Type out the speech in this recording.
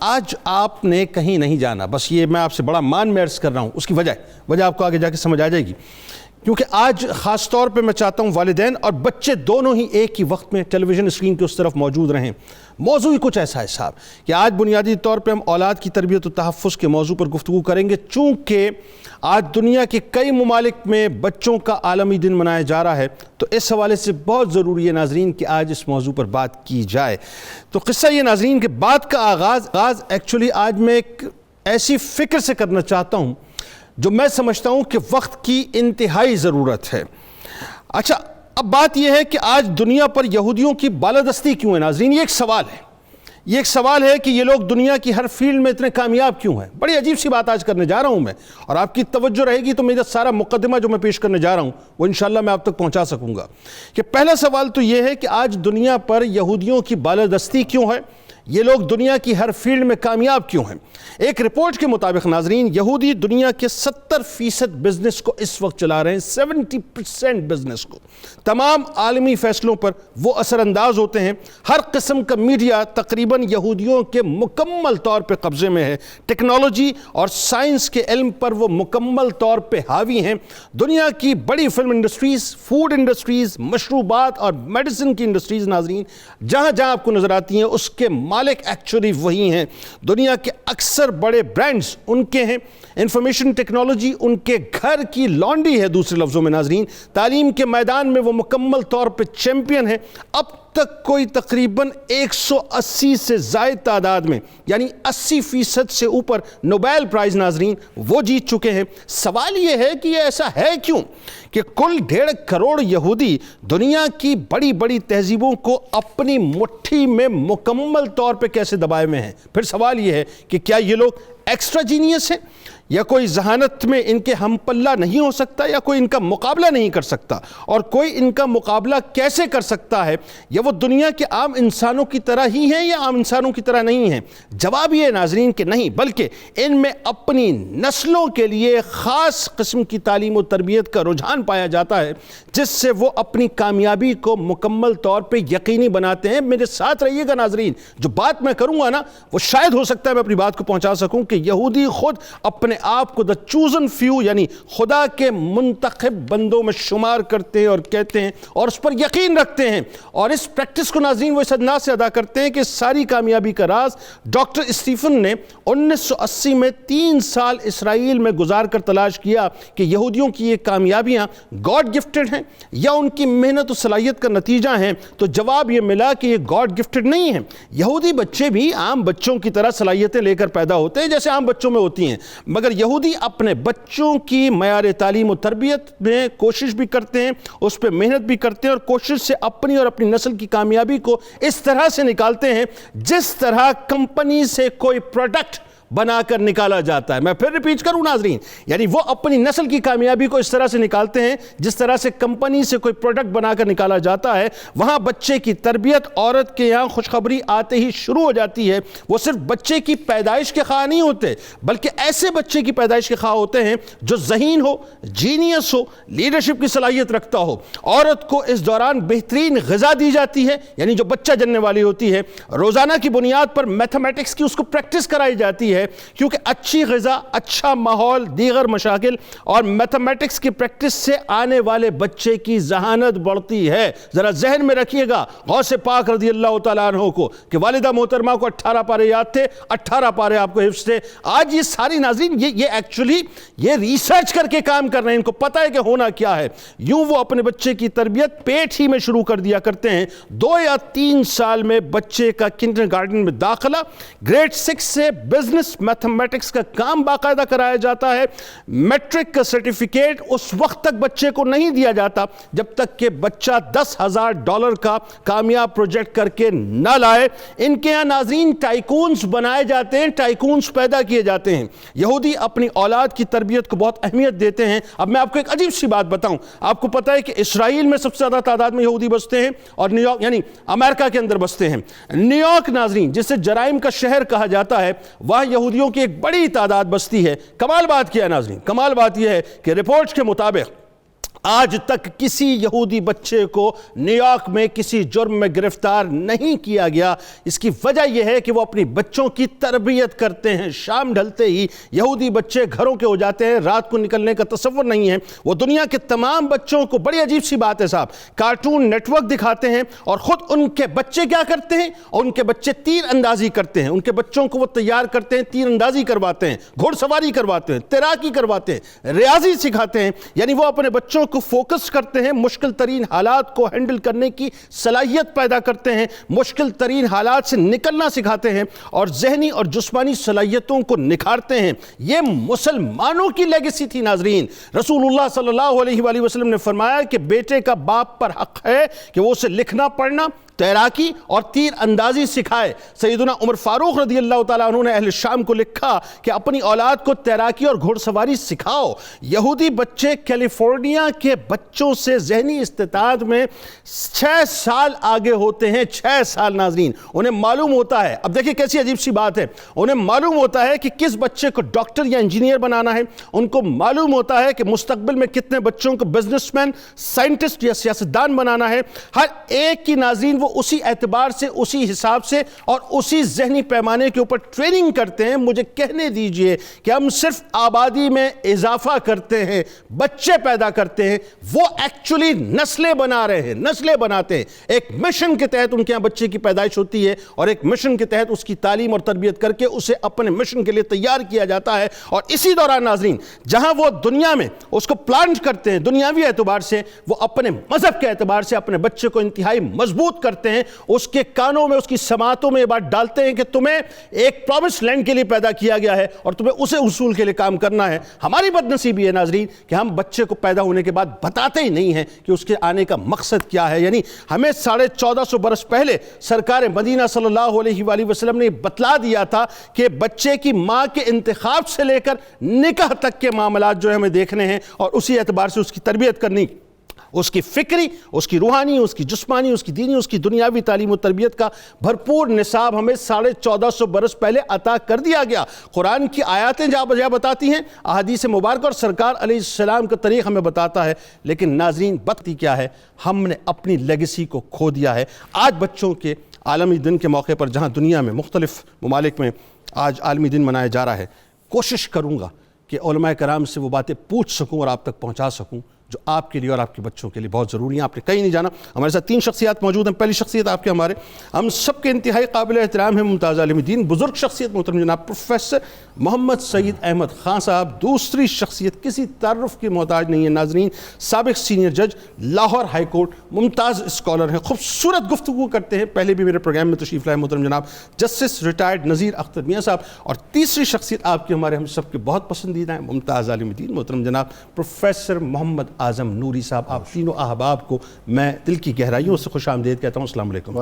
آج آپ نے کہیں نہیں جانا، بس یہ میں آپ سے بڑا مان میں عرض کر رہا ہوں، اس کی وجہ آپ کو آگے جا کے سمجھ آ جائے گی، کیونکہ آج خاص طور پہ میں چاہتا ہوں والدین اور بچے دونوں ہی ایک ہی وقت میں ٹیلی ویژن اسکرین کے اس طرف موجود رہیں۔ موضوع ہی کچھ ایسا ہے صاحب کہ آج بنیادی طور پہ ہم اولاد کی تربیت و تحفظ کے موضوع پر گفتگو کریں گے، چونکہ آج دنیا کے کئی ممالک میں بچوں کا عالمی دن منایا جا رہا ہے، تو اس حوالے سے بہت ضروری ہے ناظرین کہ آج اس موضوع پر بات کی جائے۔ تو قصہ یہ ناظرین کہ بات کا آغاز ایکچولی آج میں ایک ایسی فکر سے کرنا چاہتا ہوں جو میں سمجھتا ہوں کہ وقت کی انتہائی ضرورت ہے۔ اچھا، اب بات یہ ہے کہ آج دنیا پر یہودیوں کی بالادستی کیوں ہے ناظرین؟ یہ ایک سوال ہے کہ یہ لوگ دنیا کی ہر فیلڈ میں اتنے کامیاب کیوں ہیں؟ بڑی عجیب سی بات آج کرنے جا رہا ہوں میں، اور آپ کی توجہ رہے گی تو میرا سارا مقدمہ جو میں پیش کرنے جا رہا ہوں وہ انشاءاللہ میں آپ تک پہنچا سکوں گا۔ کہ پہلا سوال تو یہ ہے کہ آج دنیا پر یہودیوں کی بالادستی کیوں ہے؟ یہ لوگ دنیا کی ہر فیلڈ میں کامیاب کیوں ہیں؟ ایک رپورٹ کے مطابق ناظرین یہودی دنیا کے 70% بزنس کو اس وقت چلا رہے ہیں، 70% بزنس کو۔ تمام عالمی فیصلوں پر وہ اثر انداز ہوتے ہیں، ہر قسم کا میڈیا تقریباً یہودیوں کے مکمل طور پہ قبضے میں ہے، ٹیکنالوجی اور سائنس کے علم پر وہ مکمل طور پہ حاوی ہیں۔ دنیا کی بڑی فلم انڈسٹریز، فوڈ انڈسٹریز، مشروبات اور میڈیسن کی انڈسٹریز ناظرین جہاں آپ کو نظر آتی ہیں اس کے مالک ایکچولی وہی ہیں۔ دنیا کے اکثر بڑے برانڈز ان کے ہیں، انفارمیشن ٹیکنالوجی ان کے گھر کی لانڈری ہے، دوسرے لفظوں میں ناظرین تعلیم کے میدان میں وہ مکمل طور پہ چیمپئن ہے۔ اب تک کوئی تقریباً 180 سے زائد تعداد میں یعنی 80% سے اوپر نوبیل پرائز ناظرین وہ جیت چکے ہیں۔ سوال یہ ہے کہ یہ ایسا ہے کیوں کہ کل 1.5 کروڑ یہودی دنیا کی بڑی بڑی تہذیبوں کو اپنی مٹھی میں مکمل طور پہ کیسے دبائے ہوئے ہیں؟ پھر سوال یہ ہے کہ کیا یہ لوگ ایکسٹرا جینیس ہیں، یا کوئی ذہانت میں ان کے ہم پلہ نہیں ہو سکتا، یا کوئی ان کا مقابلہ نہیں کر سکتا؟ اور کوئی ان کا مقابلہ کیسے کر سکتا ہے؟ یا وہ دنیا کے عام انسانوں کی طرح ہی ہیں یا عام انسانوں کی طرح نہیں ہیں؟ جواب یہ ناظرین کہ نہیں، بلکہ ان میں اپنی نسلوں کے لیے خاص قسم کی تعلیم و تربیت کا رجحان پایا جاتا ہے، جس سے وہ اپنی کامیابی کو مکمل طور پہ یقینی بناتے ہیں۔ میرے ساتھ رہیے گا ناظرین، جو بات میں کروں گا نا وہ شاید ہو سکتا ہے میں اپنی بات کو پہنچا سکوں کہ یہودی خود اپنے آپ کو the chosen few یعنی خدا کے منتخب بندوں میں شمار کرتے ہیں اور کہتے ہیں اور اس پر یقین رکھتے ہیں، اور اس پریکٹس کو ناظرین وہ اس انداز سے ادا کرتے ہیں کہ ساری کامیابی کا راز ڈاکٹر اسٹیفن نے 1980 میں 3 سال اسرائیل میں گزار کر تلاش کیا کہ یہودیوں کی یہ کامیابیاں گاڈ گفٹڈ ہیں یا ان کی محنت و صلاحیت کا نتیجہ ہیں، تو جواب یہ ملا کہ یہ گاڈ گفٹڈ نہیں ہیں۔ یہودی بچے بھی عام بچوں کی طرح صلاحیتیں لے کر پیدا ہوتے ہیں جیسے عام بچوں میں ہوتی ہیں، مگر یہودی اپنے بچوں کی معیار تعلیم و تربیت میں کوشش بھی کرتے ہیں، اس پہ محنت بھی کرتے ہیں، اور کوشش سے اپنی اور اپنی نسل کی کامیابی کو اس طرح سے نکالتے ہیں جس طرح کمپنی سے کوئی پروڈکٹ بنا کر نکالا جاتا ہے۔ میں پھر ریپیٹ کروں ناظرین، یعنی وہ اپنی نسل کی کامیابی کو اس طرح سے نکالتے ہیں جس طرح سے کمپنی سے کوئی پروڈکٹ بنا کر نکالا جاتا ہے۔ وہاں بچے کی تربیت عورت کے یہاں خوشخبری آتے ہی شروع ہو جاتی ہے۔ وہ صرف بچے کی پیدائش کے خواہاں نہیں ہوتے، بلکہ ایسے بچے کی پیدائش کے خواہاں ہوتے ہیں جو ذہین ہو، جینیس ہو، لیڈرشپ کی صلاحیت رکھتا ہو۔ عورت کو اس دوران بہترین غذا دی جاتی ہے، یعنی جو بچہ جننے والی ہوتی ہے، روزانہ کی بنیاد پر میتھمیٹکس کی اس کو پریکٹس کرائی جاتی ہے، کیونکہ اچھی غذا، اچھا ماحول، دیگر مشاغل اور میتھمیٹکس کی پریکٹس سے آنے والے بچے کی ذہانت بڑھتی ہے۔ ذرا ذہن میں رکھیے گا غوث پاک رضی اللہ تعالیٰ عنہ کو کہ والدہ محترمہ کو 18 پارے یاد تھے، 18 پارے آپ کو حفظ تھے۔ آج یہ ساری ناظرین یہ ایکچولی یہ ریسرچ کر کے کام کر رہے ہیں، ان کو پتہ ہے کہ ہونا کیا ہے۔ یوں وہ اپنے بچے کی تربیت پیٹ ہی میں شروع کر دیا کرتے ہیں۔ 2 یا 3 سال میں بچے کا کنڈر گارڈن میں داخلہ، گریڈ 6 سے بزنس میتھمیٹکس کا کام باقاعدہ کرایا جاتا ہے۔ میٹرک کا سرٹیفکیٹ اس وقت تک بچے کو نہیں دیا جاتا جب تک کہ بچہ $10,000 کا کامیاب پروجیکٹ کر کے نہ لائے۔ ان کے یہاں ناظرین ٹائکونز بنائے جاتے ہیں، ٹائکونز پیدا کیے جاتے ہیں۔ یہودی اپنی اولاد کی تربیت کو بہت اہمیت دیتے ہیں۔ اب میں آپ کو ایک عجیب سی بات بتاؤں، آپ کو پتہ ہے کہ اسرائیل میں سب سے زیادہ تعداد میں یہودی بستے ہیں اور نیو یارک یعنی امریکہ کے اندر بستے ہیں۔ نیو یارک ناظرین جسے جرائم کا شہر کہا جاتا ہے، وہاں یہودیوں کی ایک بڑی تعداد بستی ہے۔ کمال بات کیا ہے ناظرین، کمال بات یہ ہے کہ رپورٹس کے مطابق آج تک کسی یہودی بچے کو نیو یارک میں کسی جرم میں گرفتار نہیں کیا گیا۔ اس کی وجہ یہ ہے کہ وہ اپنی بچوں کی تربیت کرتے ہیں۔ شام ڈھلتے ہی یہودی بچے گھروں کے ہو جاتے ہیں، رات کو نکلنے کا تصور نہیں ہے۔ وہ دنیا کے تمام بچوں کو، بڑی عجیب سی بات ہے صاحب، کارٹون نیٹ ورک دکھاتے ہیں اور خود ان کے بچے کیا کرتے ہیں؟ اور ان کے بچے تیر اندازی کرتے ہیں۔ ان کے بچوں کو وہ تیار کرتے ہیں، تیر اندازی کرواتے ہیں، گھوڑ سواری کرواتے ہیں، تیراکی کرواتے ہیں، ریاضی سکھاتے ہیں۔ یعنی وہ اپنے بچوں کو فوکس کرتے ہیں، مشکل ترین حالات کو ہینڈل کرنے کی صلاحیت پیدا کرتے ہیں، مشکل ترین حالات سے نکلنا سکھاتے ہیں اور ذہنی اور جسمانی صلاحیتوں کو نکھارتے ہیں۔ یہ مسلمانوں کی لیگیسی تھی ناظرین۔ رسول اللہ صلی اللہ علیہ وآلہ وسلم نے فرمایا کہ بیٹے کا باپ پر حق ہے کہ وہ اسے لکھنا پڑھنا، تیراکی اور تیر اندازی سکھائے۔ سیدنا عمر فاروق رضی اللہ تعالیٰ عنہ نے اہل شام کو لکھا کہ اپنی اولاد کو تیراکی اور گھوڑ سواری سکھاؤ۔ یہودی بچے کیلیفورنیا کے بچوں سے ذہنی استطاعت میں 6 سال آگے ہوتے ہیں۔ 6 سال ناظرین۔ انہیں معلوم ہوتا ہے، اب دیکھیں کیسی عجیب سی بات ہے، انہیں معلوم ہوتا ہے کہ کس بچے کو ڈاکٹر یا انجینئر بنانا ہے، ان کو معلوم ہوتا ہے کہ مستقبل میں کتنے بچوں کو بزنس مین، سائنٹسٹ یا سیاستدان بنانا ہے۔ ہر ایک کی ناظرین وہ اسی اعتبار سے، اسی حساب سے اور اسی ذہنی پیمانے کے اوپر ٹریننگ کرتے ہیں۔ مجھے کہنے دیجئے کہ ہم صرف آبادی میں اضافہ کرتے ہیں، بچے پیدا کرتے ہیں، وہ ایکچولی نسلیں بنا رہے ہیں، نسلیں بناتے ہیں۔ ایک مشن کے تحت ان کے یہاں بچے کی پیدائش ہوتی ہے اور ایک مشن کے تحت اس کی تعلیم اور تربیت کر کے اسے اپنے مشن کے لیے تیار کیا جاتا ہے۔ اور اسی دوران ناظرین جہاں وہ دنیا میں اس کو پلانٹ کرتے ہیں دنیاوی اعتبار سے، وہ اپنے مذہب کے اعتبار سے اپنے بچے کو انتہائی مضبوط کرتے ہیں۔ اس کے کانوں میں، اس کی سماعتوں میں یہ بات ڈالتے ہیں کہ تمہیں ایک پرومس لینڈ کے لیے پیدا کیا گیا ہے اور تمہیں اسے اصول کے لیے کام کرنا ہے۔ ہماری بدنصیبی ہے ناظرین کہ ہم بچے کو پیدا ہونے کے بعد بتاتے ہی نہیں ہیں کہ اس کے آنے کا مقصد کیا ہے۔ یعنی ہمیں 1450 برس پہلے سرکار مدینہ صلی اللہ علیہ وآلہ وسلم نے بتلا دیا تھا کہ بچے کی ماں کے انتخاب سے لے کر نکاح تک کے معاملات جو ہمیں دیکھنے ہیں اور اسی اعتبار سے اس کی تربیت کرنی، اس کی فکری، اس کی روحانی، اس کی جسمانی، اس کی دینی، اس کی دنیاوی تعلیم و تربیت کا بھرپور نصاب ہمیں 1450 برس پہلے عطا کر دیا گیا۔ قرآن کی آیاتیں جا بجا بتاتی ہیں، احادیث مبارکہ اور سرکار علیہ السلام کا طریق ہمیں بتاتا ہے، لیکن ناظرین بات کیا ہے؟ ہم نے اپنی لیگیسی کو کھو دیا ہے۔ آج بچوں کے عالمی دن کے موقع پر جہاں دنیا میں مختلف ممالک میں آج عالمی دن منایا جا رہا ہے، کوشش کروں گا کہ علماء کرام سے وہ باتیں پوچھ سکوں اور آپ تک پہنچا سکوں جو آپ کے لیے اور آپ کے بچوں کے لیے بہت ضروری ہیں۔ آپ نے کہیں نہیں جانا۔ ہمارے ساتھ 3 شخصیات موجود ہیں۔ پہلی شخصیت آپ کے ہمارے ہم سب کے انتہائی قابل احترام ہیں ممتاز عالم دین بزرگ شخصیت محترم جناب پروفیسر محمد سعید احمد خان صاحب۔ دوسری شخصیت کسی تعارف کی محتاج نہیں ہے ناظرین، سابق سینئر جج لاہور ہائی کورٹ، ممتاز اسکالر ہیں، خوبصورت گفتگو کرتے ہیں، پہلے بھی میرے پروگرام میں تشریف لائے محترم جناب جسٹس ریٹائرڈ نذیر اختر میاں صاحب۔ اور تیسری شخصیت آپ کے ہمارے ہم سب کے بہت پسندیدہ ہیں ممتاز عالم دین محترم جناب پروفیسر محمد اعظم نوری صاحب۔ آپ تینوں احباب کو میں دل کی گہرائیوں سے خوش آمدید کہتا ہوں۔ السلام علیکم۔